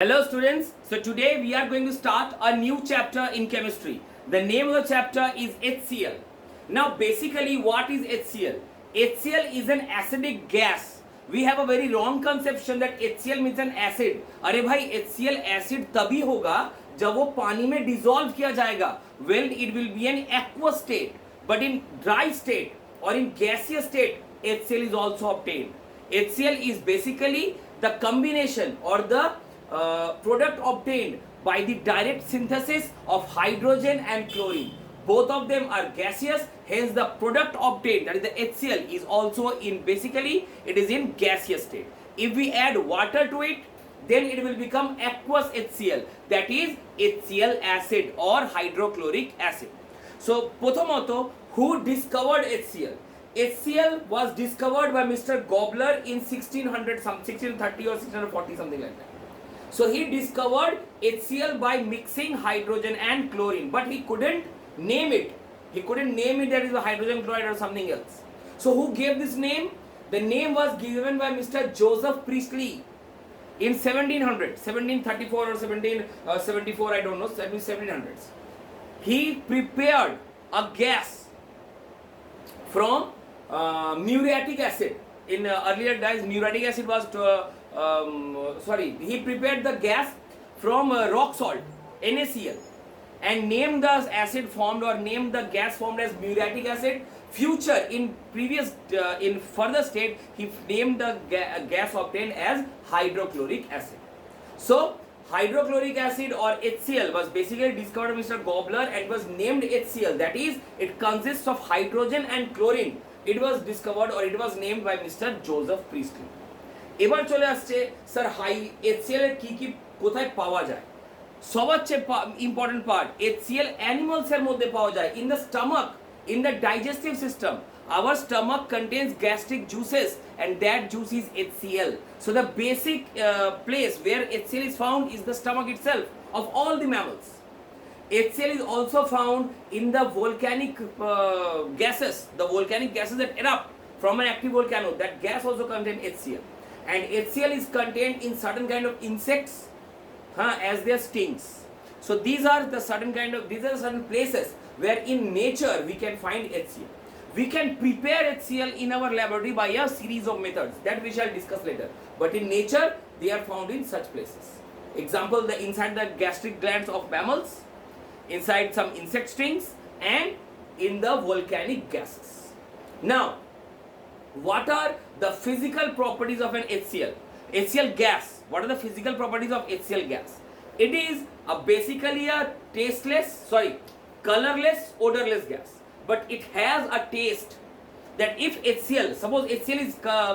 Hello students, so today we are going to start a new chapter in chemistry. The name of the chapter is HCl. Now basically what is HCl? HCl is an acidic gas. We have a very wrong conception that HCl means an acid. अरे भाई HCl acid तभी होगा जब वो पानी में dissolve किया जाएगा. When it will be an aqueous state. But in dry state or in gaseous state, HCl is also obtained. HCl is basically the combination or the product obtained by the direct synthesis of hydrogen and chlorine. Both of them are gaseous, hence the product obtained, that is the HCl, is also in basically it is in gaseous state. If we add water to it, then it will become aqueous HCl, that is HCl acid or hydrochloric acid. So প্রথমত, who discovered HCl? HCl was discovered by Mr. Gobler in 1630 or 1640, something like that. So he discovered HCl by mixing hydrogen and chlorine, but he couldn't name it. He couldn't name it that is a hydrogen chloride or something else. So who gave this name? The name was given by Mr. Joseph Priestley in 1700, 1734 or 1774, I don't know, 1700s. He prepared a gas from muriatic acid. In earlier days, muriatic acid was he prepared the gas from rock salt, NaCl, and named the acid formed or named the gas formed as muriatic acid. Future in further state, he named the gas obtained as hydrochloric acid. So hydrochloric acid or HCl was basically discovered by Mr. Gobler and was named HCl. That is, it consists of hydrogen and chlorine. It was discovered or it was named by Mr. Joseph Priestley. এবার চলে আসছে sir HCl এর কি কি কোথায় পাওয়া যায়? সবচেয়ে ইম্পর্টেন্ট পার্ট, HCl অ্যানিমালস এর মধ্যে পাওয়া যায় in the stomach, in the digestive system. Our stomach contains gastric juices and that juice is HCl. So the basic place where HCl is found is the stomach itself of all the mammals. HCl is also found in the volcanic gases, the volcanic gases that erupt from an active volcano. That gas also contains HCl. And HCl is contained in certain kind of insects as their stings. So these are the certain places where in nature we can find HCl. We can prepare HCl in our laboratory by a series of methods that we shall discuss later. But in nature they are found in such places. Example, inside the gastric glands of mammals, inside some insect stings, and in the volcanic gases. Now, what are the physical properties of an HCl? HCl gas. What are the physical properties of HCl gas? It is basically a colorless, odorless gas. But it has a taste that if HCl, suppose HCl is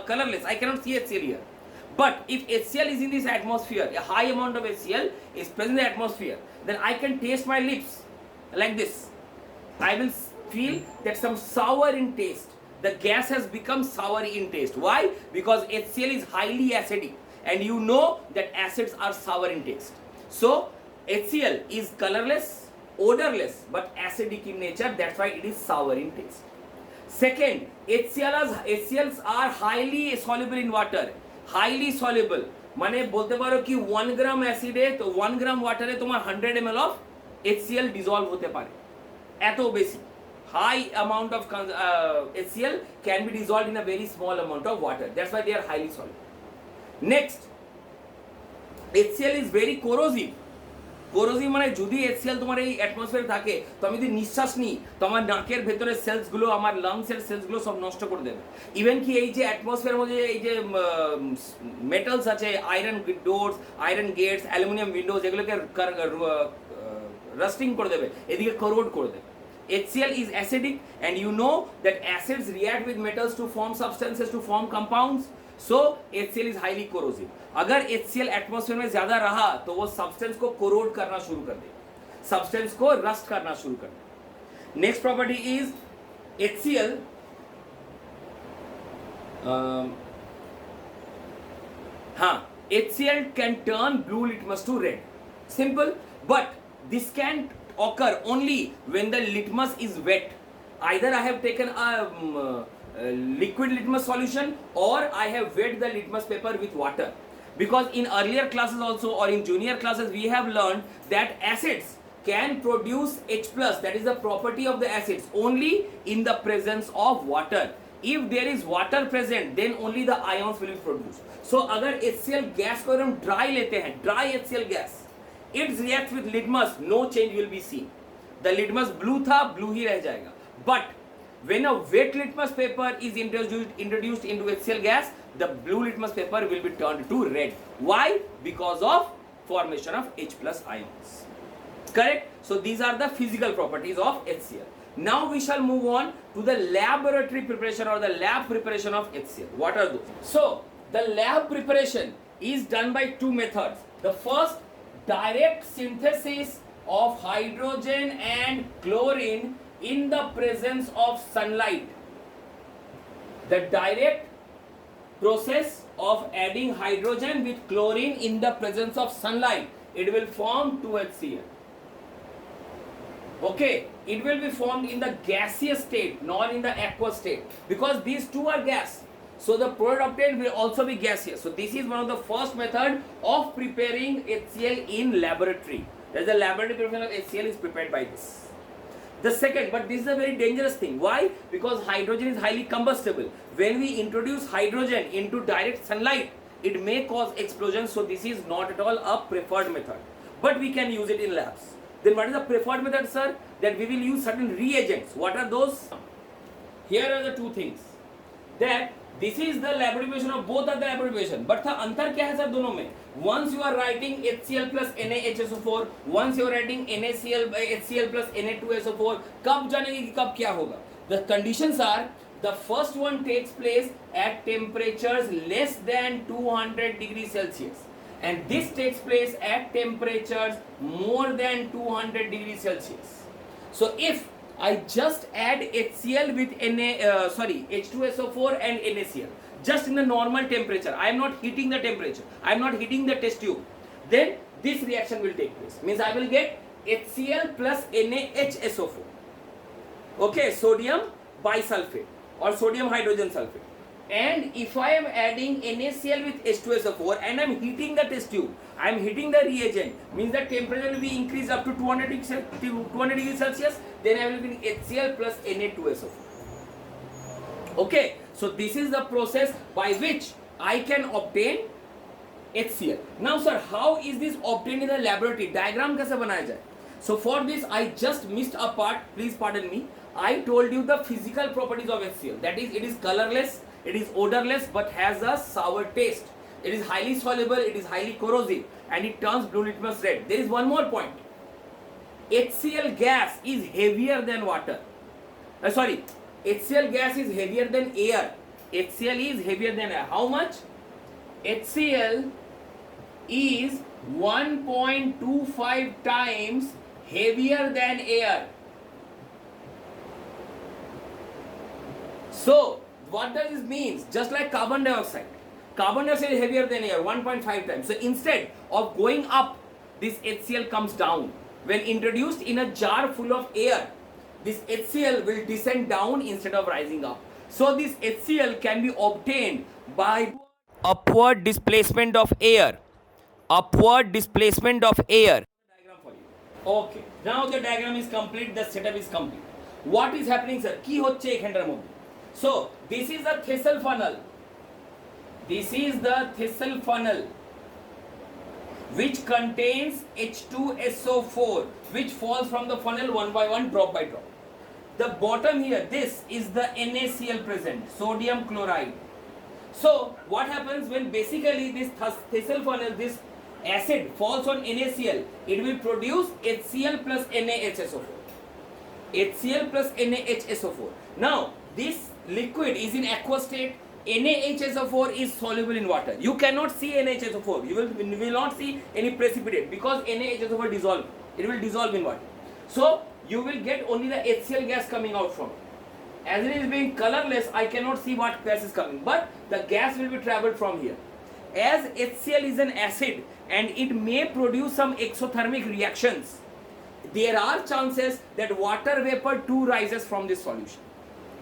colorless, I cannot see HCl here. But if HCl is in this atmosphere, a high amount of HCl is present in the atmosphere, then I can taste my lips like this. I will feel that some sour in taste. The gas has become sour in taste. Why? Because HCl is highly acidic and you know that acids are sour in taste. So HCl is colorless, odorless but acidic in nature, that's why it is sour in taste. Second, HCls are highly soluble in water. Highly soluble মানে বলতে পারো কি 1 গ্রাম অ্যাসিডে তো 1 গ্রাম ওয়াটারে তোমার 100 ml of HCl dissolve হতে পারে, এত বেশি high amount of HCl can be dissolved in a very small amount of water. That's why they are highly soluble. Next, HCl is very corrosive. Corrosive মানে যদি HCl তোমার এই অ্যাটমসফিয়ারে থাকে তো আমি যদি নিঃশ্বাস নিই তো আমার নাকের ভেতরের সেলসগুলো, আমার লাংসের সেলসগুলো সব নষ্ট করে দেবে। ইভেন কি এই যে অ্যাটমসফিয়ারের মধ্যে এই যে মেটালস আছে, iron doors, iron gates, aluminium windows, এগুলোকে রাস্টিং করে দেবে, এদিকে করোড করে দেবে। HCl is acidic and you know that acids react with metals to form substances, to form compounds. So HCl is highly corrosive. अगर HCl एटमॉस्फेयर में ज्यादा रहा तो वो सब्सटेंस को कोरोड करना शुरू कर दे, सब्सटेंस को रस्ट करना शुरू कर दे. Next property is HCl HCl can turn blue litmus to red. Simple, but this can occur only when the litmus is wet. Either I have taken a liquid litmus solution or I have wet the litmus paper with water. Because in earlier classes also, or in junior classes, we have learned that acids can produce H plus, that is the property of the acids, only in the presence of water. If there is water present, then only the ions will be produced. So अगर HCl gas को हम dry लेते हैं, dry HCl gas, it reacts with litmus, no change will be seen. The litmus blue था, blue ही रह जाएगा. But when a wet litmus paper is introduced into HCl gas, the blue litmus paper will be turned to red. Why? Because of formation of H plus ions. Correct? So these are the physical properties of HCl. Now we shall move on to the laboratory preparation or the lab preparation of HCl. What are those? So the lab preparation is done by two methods. The first, direct synthesis of hydrogen and chlorine in the presence of sunlight. The direct process of adding hydrogen with chlorine in the presence of sunlight, it will form 2HCl. Okay, it will be formed in the gaseous state, not in the aqueous state, because these two are gas. So the product obtained will also be gaseous. So this is one of the first method of preparing HCl in laboratory. That the laboratory preparation of HCl is prepared by this. The second, but this is a very dangerous thing. Why? Because hydrogen is highly combustible. When we introduce hydrogen into direct sunlight, it may cause explosion. So this is not at all a preferred method. But we can use it in labs. Then what is the preferred method, sir? That we will use certain reagents. What are those? Here are the two things. That this is the laboratory preparation of both are the laboratory preparation. But the अंतर क्या है sir दोनों में? Once you are writing HCl plus NaHSO4, once you are writing NaCl HCl plus Na2SO4, कब जानेंगे कि कब क्या होगा? The conditions are, the first one takes place at temperatures less than 200 degrees Celsius. And this takes place at temperatures more than 200 degrees Celsius. So if I just add HCl with H2SO4 and NaCl, just in the normal temperature, I am not heating the temperature, I am not heating the test tube, then this reaction will take place. Means I will get HCl plus NaHSO4. Okay, sodium bisulfate or sodium hydrogen sulfate. And if I am adding NaCl with H2SO4 and I am heating the test tube, I am heating the reagent, means the temperature will be increased up to 200 degrees Celsius, then I will be HCl plus Na2SO4. Okay, so this is the process by which I can obtain HCl. Now sir, how is this obtained in the laboratory? Diagram कैसे बनाया जाए? So for this I just missed a part, please pardon me. I told you the physical properties of HCl. That is, it is colorless, it is odorless but has a sour taste. It is highly soluble, it is highly corrosive and it turns blue litmus red. There is one more point. HCl gas is heavier than water. HCl gas is heavier than air. HCl is heavier than air. How much? HCl is 1.25 times heavier than air. So what does this mean? Just like carbon dioxide. Carbon dioxide is heavier than air, 1.5 times. So instead of going up, this HCl comes down. When introduced in a jar full of air, this HCl will descend down instead of rising up. So this HCl can be obtained by upward displacement of air. Upward displacement of air. Okay, now the diagram is complete, the setup is complete. What is happening, sir? Ki hocche ekhanটার মধ্যে. So this is the Thesel funnel. This is the Thesel funnel which contains H2SO4 which falls from the funnel one by one, drop by drop. The bottom here, this is the NaCl present, sodium chloride. So what happens when basically this Thesel funnel, this acid falls on NaCl, it will produce HCl plus NaHSO4. HCl plus NaHSO4. Now this liquid is in aqueous state. NaHSO4 is soluble in water. You cannot see NaHSO4. You will not see any precipitate because NaHSO4 dissolve. It will dissolve in water. So you will get only the HCl gas coming out from it. As it is being colorless, I cannot see what gas is coming, but the gas will be traveled from here. As HCl is an acid and it may produce some exothermic reactions, there are chances that water vapor too rises from this solution.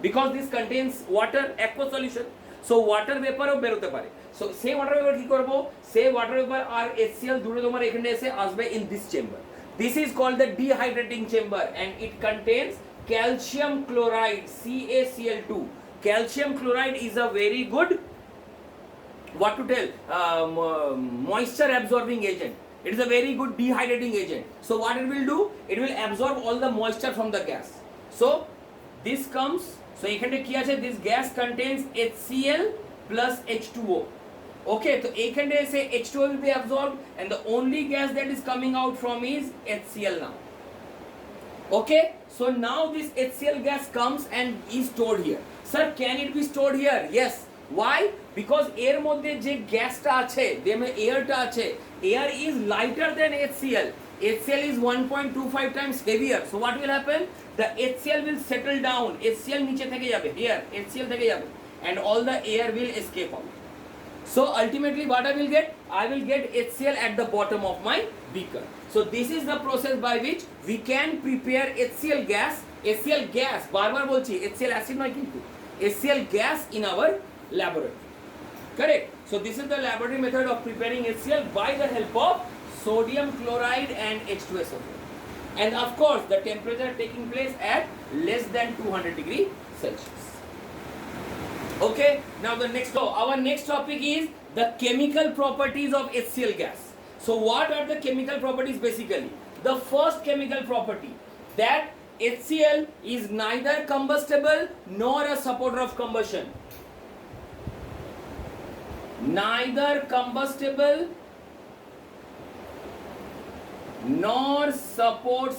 Because this contains water, aqueous solution. So water ভেপারও বেরোতে পারে। So সেই water vapour কি করবো, সেই water vapour আর HCl দুটো তোমার এখানে এসে আসবে in this chamber. This is called the dehydrating chamber and it contains calcium chloride CaCl2. Calcium chloride is a very good, what to tell, moisture absorbing agent. It is a very good dehydrating agent. So what it will do, it will absorb all the moisture from the gas. So this comes, so ekhane ki ache, this gas contains HCl plus H2O. Okay, so ekhane se H2O will be absorbed and the only gas that is coming out from is HCl now. Okay, so now this HCl gas comes and is stored here. Sir, can it be stored here? Yes. Why? Because air মধ্যে যে গ্যাসটা আছে, দেমে এয়ারটা আছে, air is lighter than HCl. HCl is 1.25 times heavier. So what will happen? The HCl will settle down. HCl নিচে থেকে যাবে, here HCl থেকে যাবে and all the air will escape out. So ultimately what I will get? I will get HCl at the bottom of my beaker. So this is the process by which we can prepare HCl gas. HCl gas, বারবার বলছি, HCl acid নয় কিন্তু, HCl gas in our laboratory. Correct? So this is the laboratory method of preparing HCl by the help of sodium chloride and H2SO4. And of course the temperature taking place at less than 200 degrees Celsius. Okay, now the next, so our next topic is the chemical properties of HCl gas. So what are the chemical properties basically? The first chemical property, that HCl is neither combustible nor a supporter of combustion. Neither combustible nor supports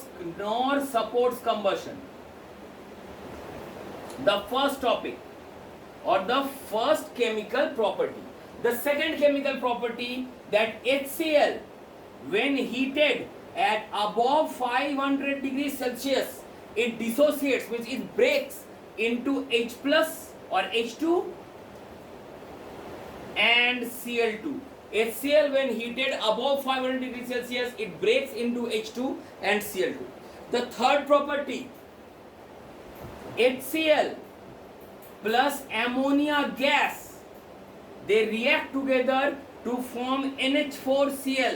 combustion. The first topic or the first chemical property. The second chemical property, that HCl when heated at above 500 degrees Celsius, it dissociates, which it breaks into H plus or H2 and Cl2. HCl when heated above 500 degrees Celsius, it breaks into H2 and Cl2. The third property, HCl plus ammonia gas, they react together to form NH4Cl.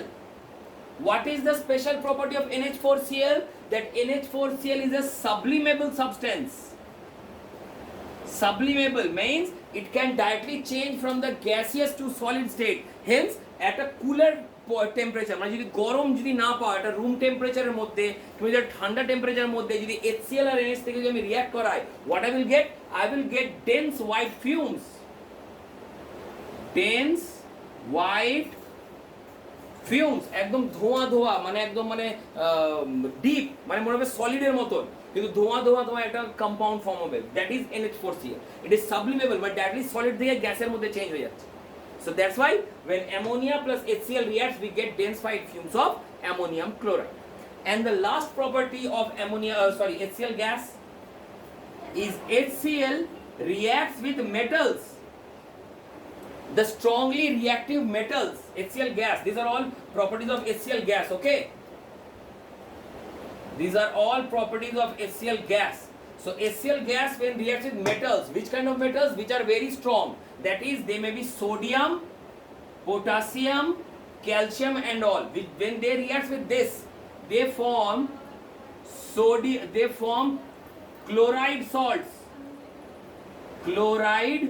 What is the special property of NH4Cl? That NH4Cl is a sublimable substance. Sublimable means it can directly change from the gaseous to solid state. Hence, at a cooler temperature, মানে যদি গরম যদি না পাও, একটা room টেম্পারেচারের মধ্যে, তুমি যদি ঠান্ডা টেম্পারেচারের মধ্যে যদি HCl আর NH থেকে যদি আমি রিঅ্যাক্ট করাই, what I will get? I will get dense white fumes. Dense white fumes, একদম ধোঁয়া ধোঁয়া, মানে একদম মানে ডিপ, মানে মনে হবে সলিডের মতন, কিন্তু ধোঁয়া ধোঁয়া তোমার একটা কম্পাউন্ড ফর্ম হবে, that is NH4Cl. It is sublimable, but directly solid থেকে গ্যাসের মধ্যে চেঞ্জ হয়ে যাচ্ছে. So that's why when ammonia plus HCl reacts, we get dense white fumes of ammonium chloride. And the last property of HCl gas is HCl reacts with metals. The strongly reactive metals, HCl gas, these are all properties of HCl gas, okay? These are all properties of HCl gas. So HCl gas when reacts with metals, which kind of metals? Which are very strong. That is, they may be sodium, potassium, calcium and all. When they react with this, they form chloride salts. Chloride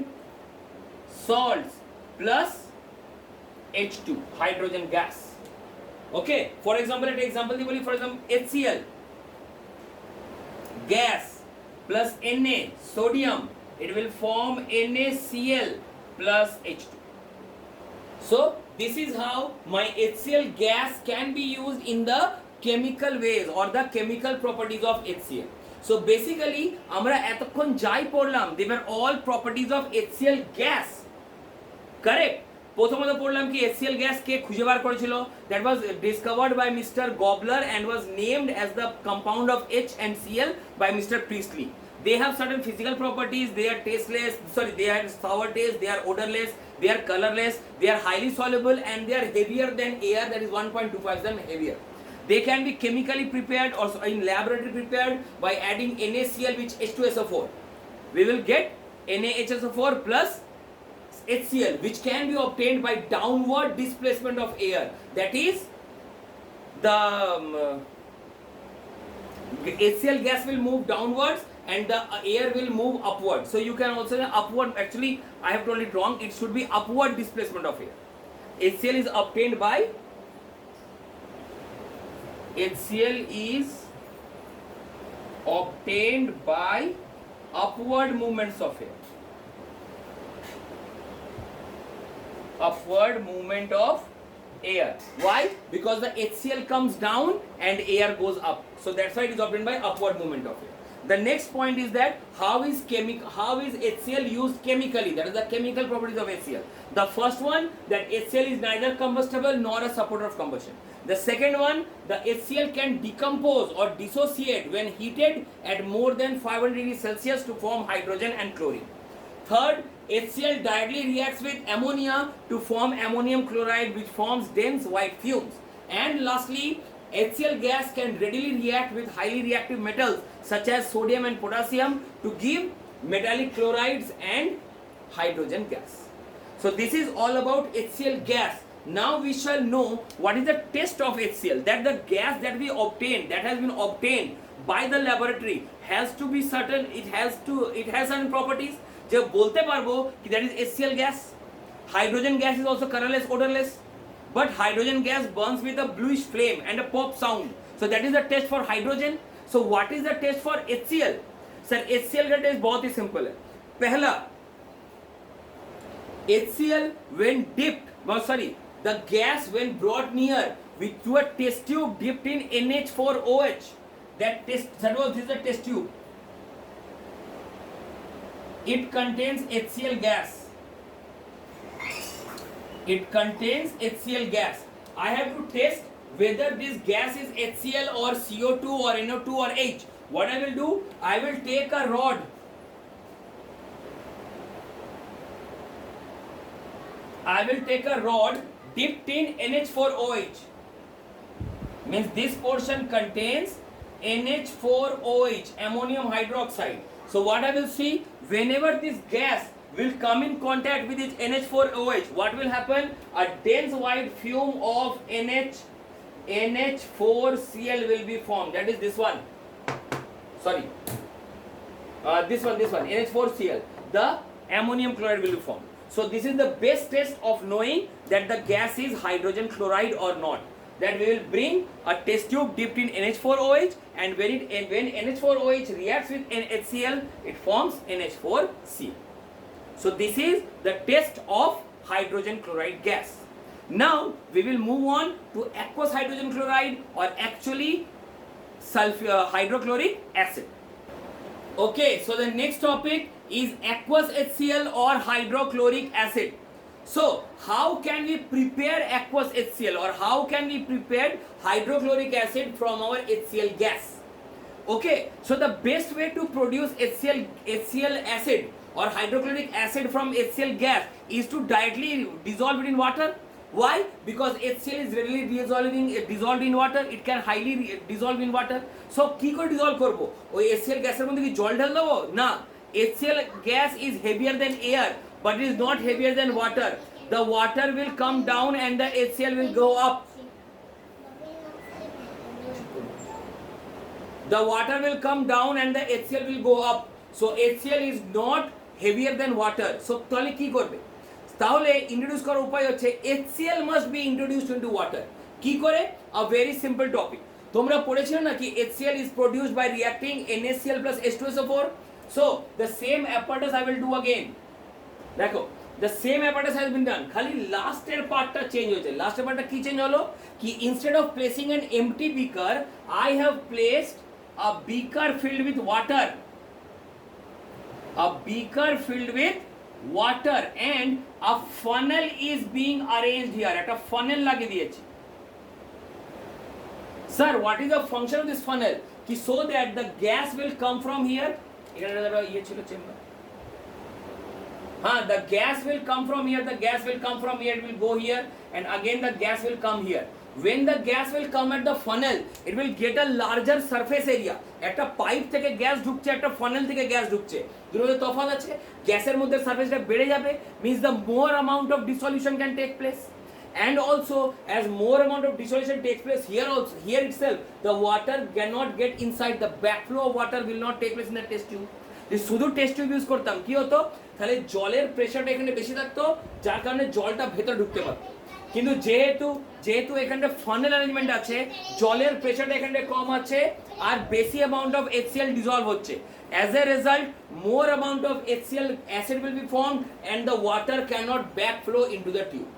salts plus H2, hydrogen gas. Okay, for example, at example, for example, HCl gas plus Na, sodium, it will form NaCl plus H2. So this is how my HCl gas can be used in the chemical ways or the chemical properties of HCl. So basically আমরা এতক্ষণ যাই পড়লাম, they were all properties of HCl gas. Correct? প্রথমত পড়লাম কি HCl gas কে খুঁজে বার করেছিল, that was discovered by Mr. Gobler and was named as the compound of H and Cl by Mr. Priestley. They have certain physical properties, they are tasteless, they are sour taste, they are odorless, they are colorless, they are highly soluble and they are heavier than air, that is 1.25 times heavier. They can be chemically prepared or in laboratory prepared by adding NaCl with H2SO4. We will get NaHSO4 plus HCl, which can be obtained by downward displacement of air. That is, the HCl gas will move downwards and the air will move upward. So you can also say upward. Actually, I have told it wrong. It should be upward displacement of air. HCl is obtained by upward movements of air. Upward movement of air. Why? Because the HCl comes down and air goes up. So that's why it is obtained by upward movement of air. The next point is that how is HCl used chemically? That is the chemical properties of HCl. The first one, that HCl is neither combustible nor a supporter of combustion. The second one, the HCl can decompose or dissociate when heated at more than 500 degrees Celsius to form hydrogen and chlorine. Third, HCl directly reacts with ammonia to form ammonium chloride, which forms dense white fumes. And lastly, HCl gas can readily react with highly reactive metals such as sodium and potassium to give metallic chlorides and hydrogen gas. So this is all about HCl gas. Now we shall know what is the test of HCl. That the gas that we obtain, that has been obtained by the laboratory, has to be certain. It has certain properties. जो बोलते पारबो कि that is HCl gas. Hydrogen gas is also colorless, odorless, but hydrogen gas burns with a bluish flame and a pop sound. So that is the test for hydrogen. So what is the test for HCl? Sir, HCl का test बहुत ही simple है. पहला, HCl when dipped, the gas when brought near to a test tube dipped in NH4OH. This is the test tube. It contains HCl gas. It contains HCl gas. I have to test whether this gas is HCl or CO2 or NO2 or H. What I will do? I will take a rod. I will take a rod dipped in NH4OH. Means this portion contains NH4OH, ammonium hydroxide. So what I will see, whenever this gas will come in contact with its NH4OH, what will happen? A dense white fume of NH4Cl will be formed. That is this one. This one, NH4Cl. The ammonium chloride will be formed. So this is the best test of knowing that the gas is hydrogen chloride or not. That we will bring a test tube dipped in NH4OH, and when NH4OH reacts with HCl, it forms NH4Cl. So this is the test of hydrogen chloride gas. Now we will move on to aqueous hydrogen chloride, or actually hydrochloric acid. Okay, so the next topic is aqueous HCl or hydrochloric acid. So how can we prepare aqueous HCl, or how can we prepare hydrochloric acid from our HCl gas? Okay, so the best way to produce HCl acid or hydrochloric acid from HCl gas is to directly dissolve it in water. Why? Because HCl is readily dissolved in water. It can highly dissolve in water. So কি করে dissolve করব? ওই HCl গ্যাসের মধ্যে কি জল ঢেলে দেবো? না, HCl gas is heavier than air, but it is not heavier than water. The water will come down and the HCl will go up. The water will come down and the HCl will go up. So HCl is not heavier than water. So তাহলে কি করবে? তাহলে introduce করার উপায় হচ্ছে HCl must be introduced into water. কি করে? A very simple topic. তোমরা পড়েছিলে না কি HCl is produced by reacting NaCl plus H2SO4. So the same apparatus I will do again. দেখো, the same apparatus has been done. খালি লাস্টের পার্টটা change হয়েছে. লাস্টের পার্টটা কি চেঞ্জ হলো? কি instead of placing an empty beaker, I have placed a beaker filled with water. A beaker filled with water and a funnel is being arranged here. একটা funnel লাগিয়ে দিয়েছি. Sir, what is the function of this funnel? Ki so that the gas will come from here. এখানে একটা ইয়ে ছিল chamber. The gas will come from here, the gas will come from here, it will go here, and again the gas will come here. When the gas will come at the funnel, it will get a larger surface area. একটা pipe থেকে gas ঢুকছে, একটা funnel থেকে gas ঢুকছে, দুটোর মধ্যে তফাৎ আছে। গ্যাসের মধ্যে সারফেসটা বেড়ে যাবে, means the more amount of dissolution can take place. And also, as more amount of dissolution takes place here also, here itself, the water cannot get inside. The backflow of water will not take place in the test tube. যদি শুধু test tube use করতাম কি হতো, তাহলে জলের প্রেশারটা এখানে বেশি থাকতো, যার কারণে জলটা ভেতর ঢুকতে পারত। কিন্তু যেহেতু এখানটা ফানেল অ্যারেঞ্জমেন্ট আছে, জলের প্রেশারটা এখানে কম আছে, আর বেশি অ্যামাউন্ট অফ HCl ডিসলভ হচ্ছে। As a result, more amount of HCl acid will be formed and the water cannot backflow into the tube.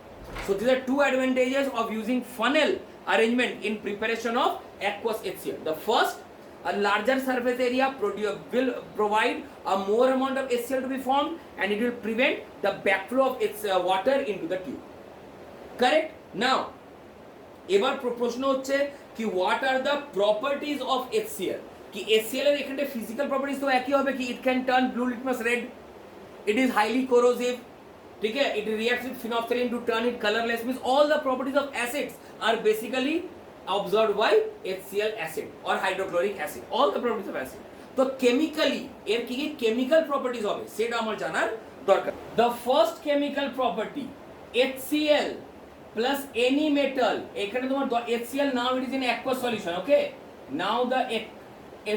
So these are two advantages of using funnel arrangement in preparation of aqueous HCl. The first, a larger surface area will provide a more amount of HCl to be formed, and it will prevent the backflow of its water into the tube. Correct? Now, এবার প্রশ্ন হচ্ছে কি what are the properties of HCl? কি HCl এর এখানে physical properties তো একই হবে, কি it can turn blue litmus red, it is highly corrosive, ठीक है, it reacts with phenolphthalein to turn it colorless, means all the properties of acids are basically observed by HCl acid or hydrochloric acid, all the properties of acid. তো chemically এর কি কি chemical properties হবে সেটা আমার জানার দরকার। The first chemical property, HCl plus any metal, এখানে তোমার HCl now it is in aqueous solution, okay, now the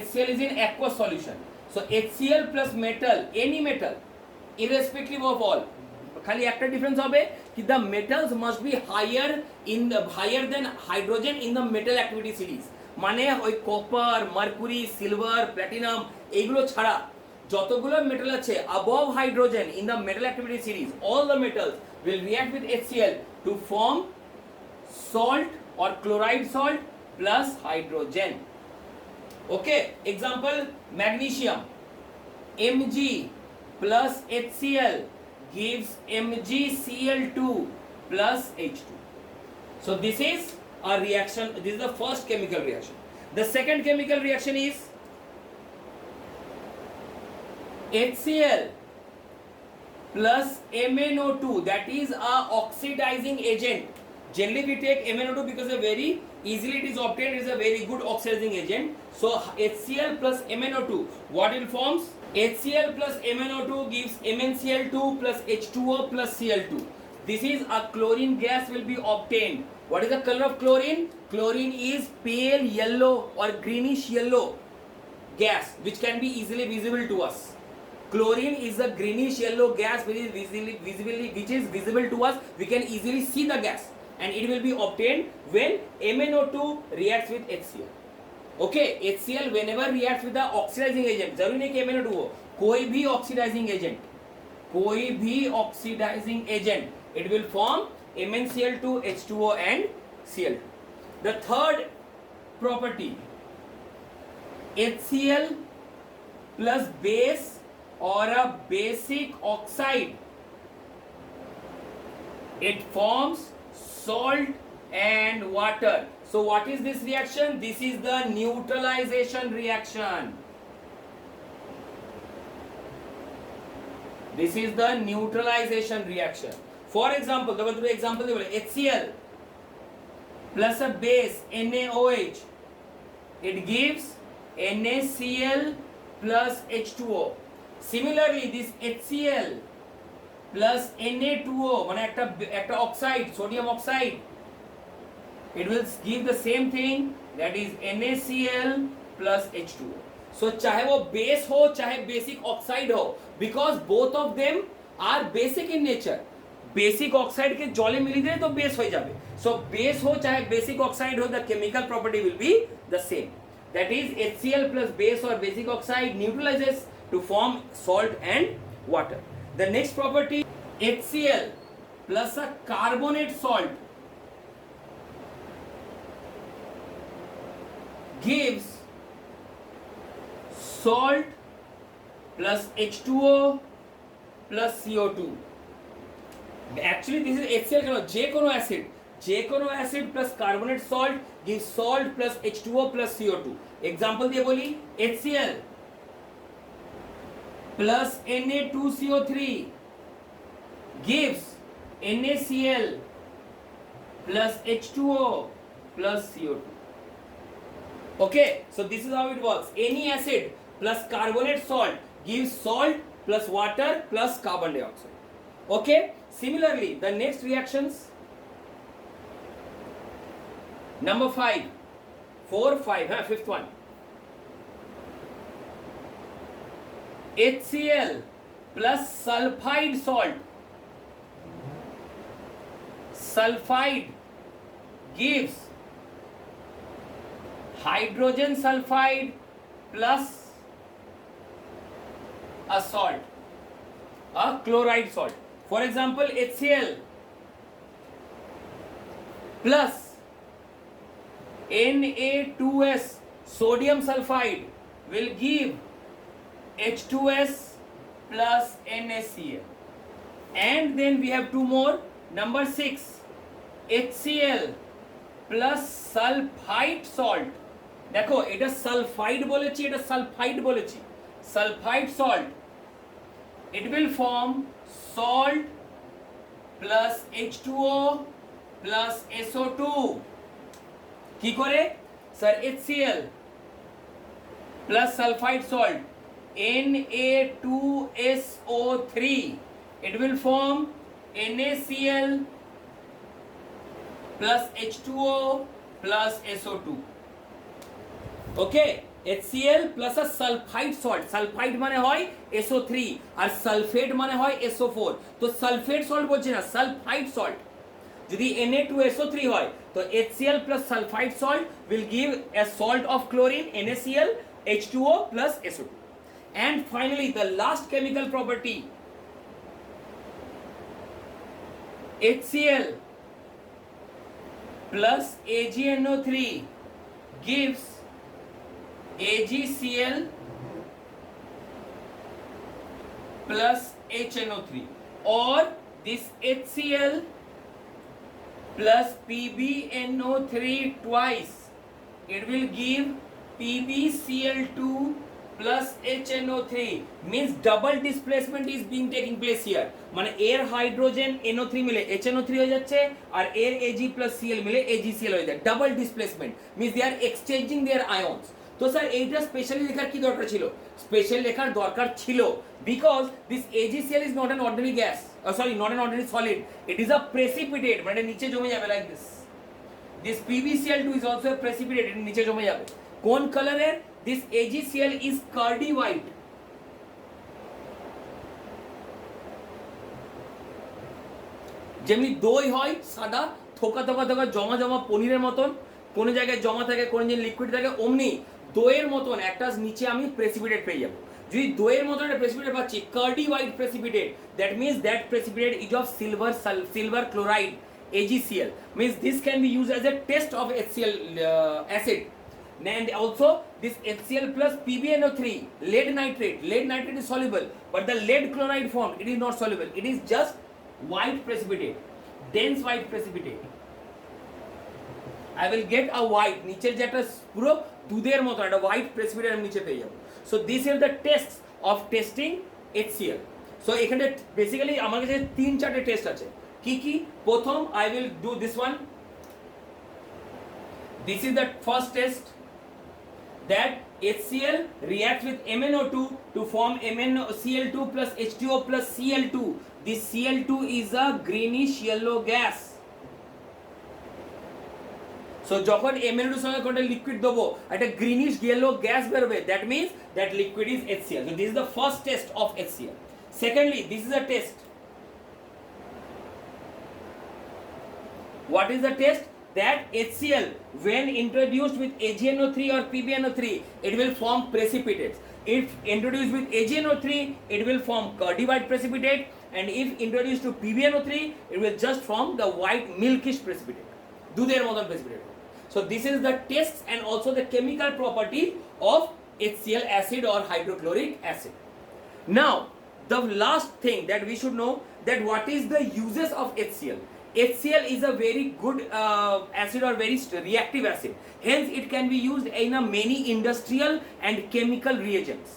HCl is in aqueous solution, so HCl plus metal, any metal irrespective of all, খালি একটা difference হবে কি the metals must be higher than hydrogen in the metal activity series, মানে ওই copper, mercury, silver, platinum এইগুলো ছাড়া যতগুলো metal আছে above hydrogen in the metal activity series, all the metals will react with HCl to form salt or chloride salt plus hydrogen. Okay, example magnesium, Mg plus HCl gives MgCl2 plus H2. So this is a reaction, this is the first chemical reaction. The second chemical reaction is HCl plus MnO2, that is a oxidizing agent. Generally we take MnO2 because a very easily it is obtained, it is a very good oxidizing agent. So HCl plus MnO2, what it forms? HCl plus MnO2 gives MnCl2 plus H2O plus Cl2. This is a chlorine gas will be obtained. What is the color of chlorine? Chlorine is pale yellow or greenish yellow gas which can be easily visible to us. Chlorine is a greenish yellow gas which is visible to us. We can easily see the gas, and it will be obtained when MnO2 reacts with HCl. Okay, HCl whenever reacts with the oxidizing agent, जरूरी नहीं कि MnO2 हो, कोई भी oxidizing agent, it will form MnCl2, H2O and Cl2. The third property, HCl plus base or a basic oxide, it forms salt and water. So what is this reaction? This is the neutralization reaction. This is the neutralization reaction. For example, the example HCl plus a base NaOH, it gives NaCl plus H2O. Similarly, this HCl plus Na2O, মানে একটা oxide, sodium oxide, it will give the same thing, that is NaCl plus H2O. So चाहे वो base हो चाहे basic oxide हो, because both of them are basic in nature. Basic oxide के जले मिली दे तो base हो जावे. So base हो चाहे basic oxide हो, the chemical property will be the same. That is HCl plus base or basic oxide neutralizes to form salt and water. The next property, HCl plus a carbonate salt gives salt plus H2O plus CO2. Actually this is HCl কেন, যে কোনো acid plus carbonate salt gives salt plus H2O plus CO2. Example দিয়ে বলি, HCl plus Na2CO3 gives NaCl plus H2O plus CO2. Okay, so this is how it works. Any acid plus carbonate salt gives salt plus water plus carbon dioxide. Okay, similarly the next reactions, number 5, 4, 5, fifth one, HCl plus sulfide salt. Sulfide gives hydrogen sulfide plus a salt, a chloride salt. For example, HCl plus Na2S sodium sulfide will give H2S plus NaCl. And then we have two more. Number 6, HCl plus sulfide salt. দেখো এটা sulphide বলেছি, এটা sulphide বলেছি। Sulphide salt, it will form salt plus H2O plus SO2. কি করে sir? HCl plus sulfide salt Na2SO3, it will form NaCl plus H2O plus SO2. Okay, HCl plus a sulfide salt. Sulfide মানে হয় SO3 আর sulphate মানে হয় SO4. তো sulphate salt বলছি না, sulphide salt. যদি Na2SO3 হয় তো HCl plus sulfide salt will give a salt of chlorine NaCl H2O plus SO2. And finally the last chemical property, HCl plus AgNO3 gives AgCl plus HNO3, or this HCl plus PbNO3 twice, it will give PbCl2 plus HNO3, means double displacement is being taking place here. মানে এর hydrogen NO3 মিলে HNO3 হয়ে যাচ্ছে আর এর Ag plus Cl মিলে AgCl হয়ে যাচ্ছে। Double displacement means they are exchanging their ions. তো স্যার এইটা স্পেশালি লেখার কি দরকার ছিল? স্পেশাল লেখার দরকার ছিল because this AgCl is not an ordinary gas, not an ordinary solid, it is a precipitate, মানে নিচে জমে যাবে like this. This PbCl2 is also a precipitate, এটা নিচে জমে যাবে। কোন কালারের? This AgCl is curdy white. যেমনি দই হয় সাদা থোকা থোকা থোকা জমা জমা পনিরের মতন, কোন জায়গায় জমা থাকে কোন জায়গায় লিকুইড থাকে, অমনি দইয়ের মতন একটা নিচে আমি প্রেসিপিটেট পেয়ে যাব। যদি দইয়ের মতন একটা প্রেসিপিটেট পাচ্ছি Cardi white precipitate, that means that precipitate is of silver chloride AgCl, means this can be used as a test of HCl acid. And also this HCl plus PbNO3 lead nitrate is soluble, but the lead chloride form it is not soluble, it is just white precipitate, dense white precipitate. I will get a white, নিচের যেটা পুরো দুধের মতো একটা white precipitate আমি নিচে পেয়ে যাব। So these are the tests of testing HCl. So এখানে বেসিক্যালি আমার কাছে 3-4টে টেস্ট আছে। কি কি? প্রথম I will do this one. This is the first test, that HCl reacts with MnO2 to form MnCl2 plus H2O plus Cl2. This Cl2 is a greenish yellow gas. So যখন MnO2 সঙ্গে কোনটা liquid দেবো একটা greenish yellow gas বের হবে, that means that liquid is HCl. So this is the first test of HCl. Secondly, this is a test. What is the test? That HCl when introduced with AgNO3 or PbNO3 it will form precipitates. If introduced with AgNO3 it will form curdy white precipitate, and if introduced to PbNO3 it will just form the white milkish precipitate, দুধের মতন precipitate. So this is the tests and also the chemical property of HCl acid or hydrochloric acid. Now the last thing that we should know, that what is the uses of HCl. HCl is a very good acid or very reactive acid, hence it can be used in a many industrial and chemical reagents.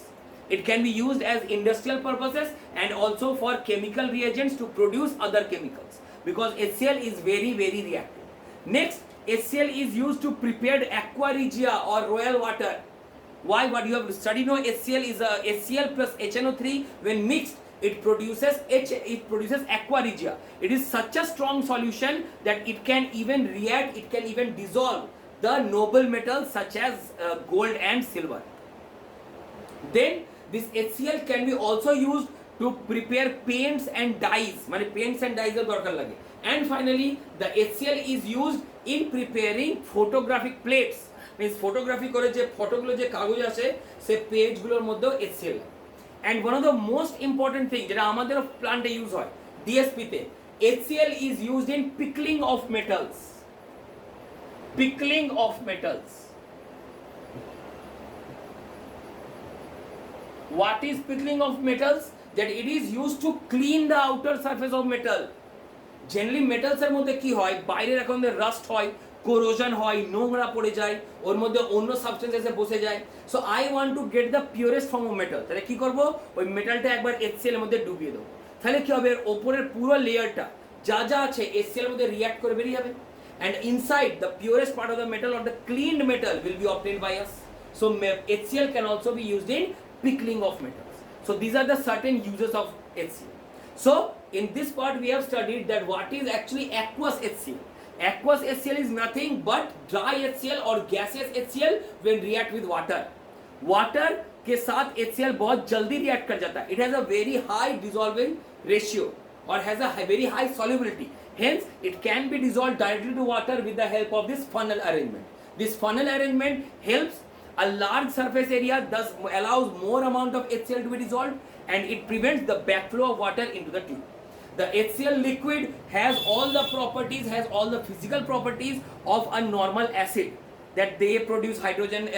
It can be used as industrial purposes and also for chemical reagents to produce other chemicals, because HCl is very reactive. Next, HCl is used to prepare aqua regia or royal water. Why? What you have studied now, HCl is a HCl plus HNO3 when mixed, it produces aqua regia. It is such a strong solution that it can even react, it can even dissolve the noble metals such as gold and silver. Then this HCl can be also used to prepare paints and dyes, মানে paints and dyes এর দরকার লাগে. And finally the HCl is used in preparing photographic plates, means photography করে যে ফটোগুলো যে কাগজ আসে সে পেজগুলোর মধ্যেও HCl. And one of the most important thing যেটা আমাদের প্ল্যান্টে ইউজ হয় DSP তে, HCl is used in pickling of metals. Pickling of metals. What is pickling of metals? That it is used to clean the outer surface of metal. Generally metals এর মধ্যে কি হয়, বাইরে এখন রাস্ট হয়, corrosion হয়, নোংরা পড়ে যায়, ওর মধ্যে অন্য সাবস্টেন্স এসে বসে যায়. So I want to get the purest form of metal. তাহলে কি করব, ওই মেটালটা একবার HCl এর মধ্যে ডুবিয়ে দেবো. তাহলে কি হবে, ওপরের পুরো লেয়ারটা যা যা আছে HCl এর মধ্যে রিঅ্যাক্ট করে বেরিয়ে যাবে, and inside the purest part of the metal or the cleaned metal will be obtained by us. So HCl can also be used in pickling of metals. So these are the certain uses of HCl. So in this part we have studied that what is actually aqueous HCl. Aqueous HCl is nothing but dry HCl or gaseous HCl when react with water. Water के साथ HCl बहुत जल्दी react कर जाता है. It has a very high dissolving ratio or has a very high solubility. Hence it can be dissolved directly to water with the help of this funnel arrangement. This funnel arrangement helps a large surface area, thus allows more amount of HCl to be dissolved, and it prevents the backflow of water into the tube. The HCl liquid has all the properties, has all the physical properties of a normal acid, that they produce hydrogen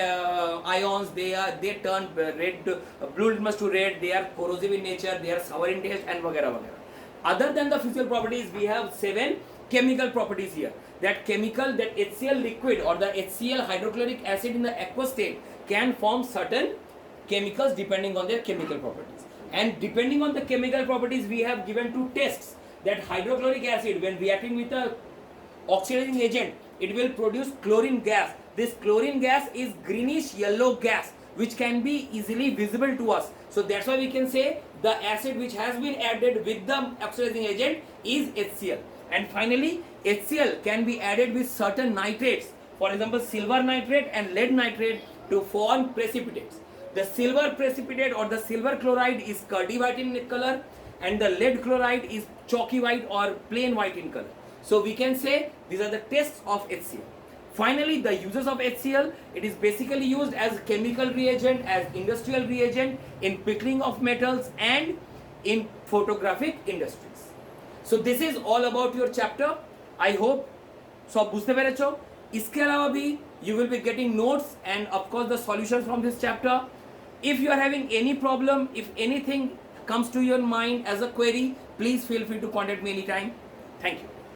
ions, they turn red, blue litmus to red, they are corrosive in nature, they are sour in taste, and वगैरह वगैरह. Other than the physical properties, we have 7 chemical properties here. That HCl liquid or the HCl hydrochloric acid in the aqueous state can form certain chemicals depending on their chemical properties. And depending on the chemical properties, we have given 2 tests. That hydrochloric acid, when reacting with a oxidizing agent, it will produce chlorine gas. This chlorine gas is greenish yellow gas which can be easily visible to us. So that's why we can say the acid which has been added with the oxidizing agent is HCl. And finally, HCl can be added with certain nitrates, for example silver nitrate and lead nitrate, to form precipitates. The silver precipitate or the silver chloride is curdy white in color, and the lead chloride is chalky white or plain white in color. So we can say these are the tests of HCl. Finally, the uses of HCl, it is basically used as chemical reagent, as industrial reagent, in pickling of metals and in photographic industries. So this is all about your chapter. I hope सब बुझते पेरेছো. इसके अलावा भी you will be getting notes and of course the solutions from this chapter. If you are having any problem, if anything comes to your mind as a query, please feel free to contact me anytime. Thank you.